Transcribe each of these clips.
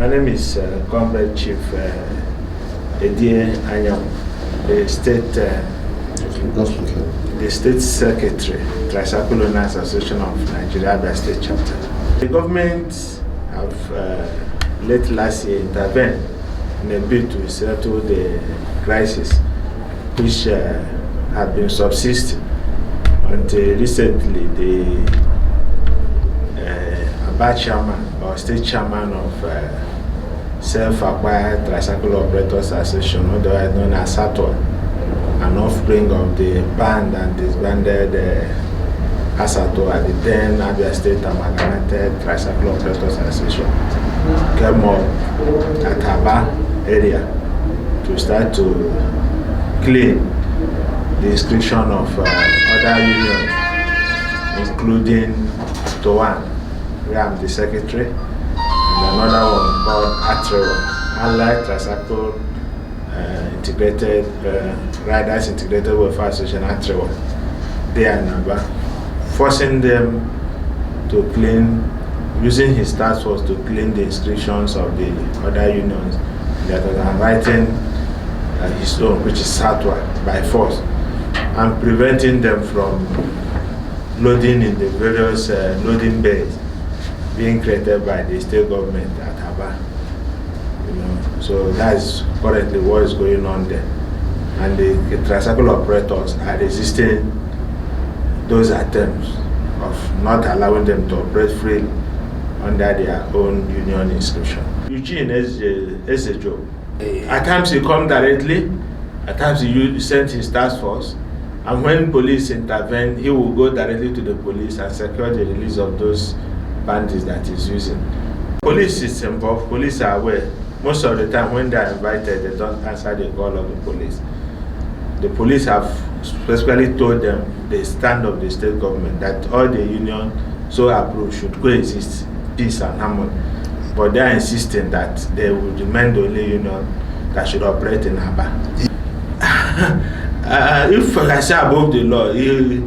My name is Comrade Chief Anyanwu, the State Secretary, Tricycle Owners Association of Nigeria, Abia State Chapter. The government have late last year intervened in a bid to settle the crisis which had been subsisting until recently. The Abia chairman or state chairman of self-acquired Tricycle Operators Association, otherwise known as TOAN, an offspring of the banned and disbanded ASATO at the then Abia State Amalgamated Tricycle Operators Association, came up at Abia area to start to clean the inscription of other unions, including TOAN, where I'm the secretary, and another one called Allied Tricycle Integrated Riders Integrated Welfare Association, there in Abia, forcing them to clean, using his task force to clean the inscriptions of the other unions that are writing his own, which is Satwa, by force, and preventing them from loading in the various loading bays being created by the state government at Abia. So that's currently what is going on there. And the tricycle operators are resisting those attempts of not allowing them to operate freely under their own union inscription. Eugene Eze Job. At times he comes directly, at times he sends his task force, and when police intervene, he will go directly to the police and secure the release of those bandits that he's using. Police is involved, police are aware. Most of the time when they are invited, they don't answer the call of the police. The police have specifically told them the stand of the state government that all the union so approved should coexist, peace and harmony. But they are insisting that they will remain the only union that should operate in Abia. If I say above the law, you'll be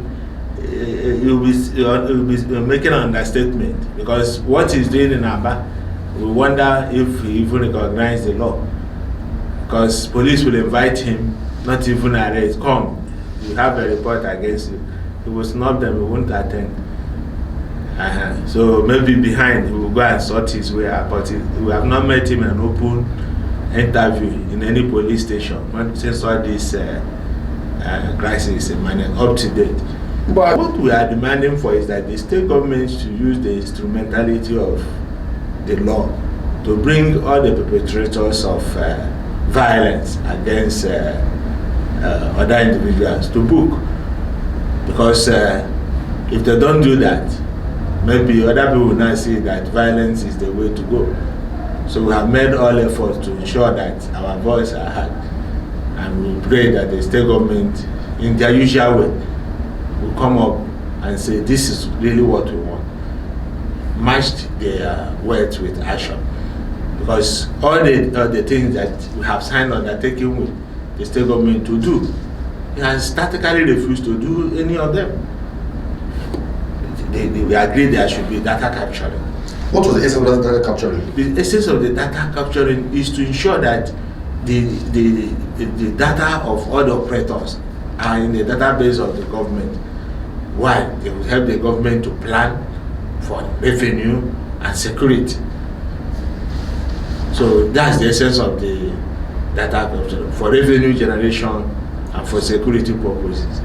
making an understatement, because what he's doing in Abia, we wonder if he even recognizes the law, because police will invite him, not even arrest. Come, you have a report against you. He will snub them, he won't attend. So maybe behind he will go and sort his way out, but we have not met him in an open interview in any police station since all this crisis is up to date. But what we are demanding for is that the state government should use the instrumentality of the law to bring all the perpetrators of violence against other individuals to book. Because if they don't do that, maybe other people will not see that violence is the way to go. So we have made all efforts to ensure that our voices are heard. And we pray that the state government, in their usual way, will come up and say, this is really what we want. Matched their words with action. Because all the things that we have signed undertaking with the state government to do, he has statically refused to do any of them. We agreed there should be data capturing. What was the essence of data capturing? The essence of the data capturing is to ensure that the data of all the operators are in the database of the government. Why? It will help the government to plan for revenue and security. So that's the essence of the data capturing, for revenue generation and for security purposes.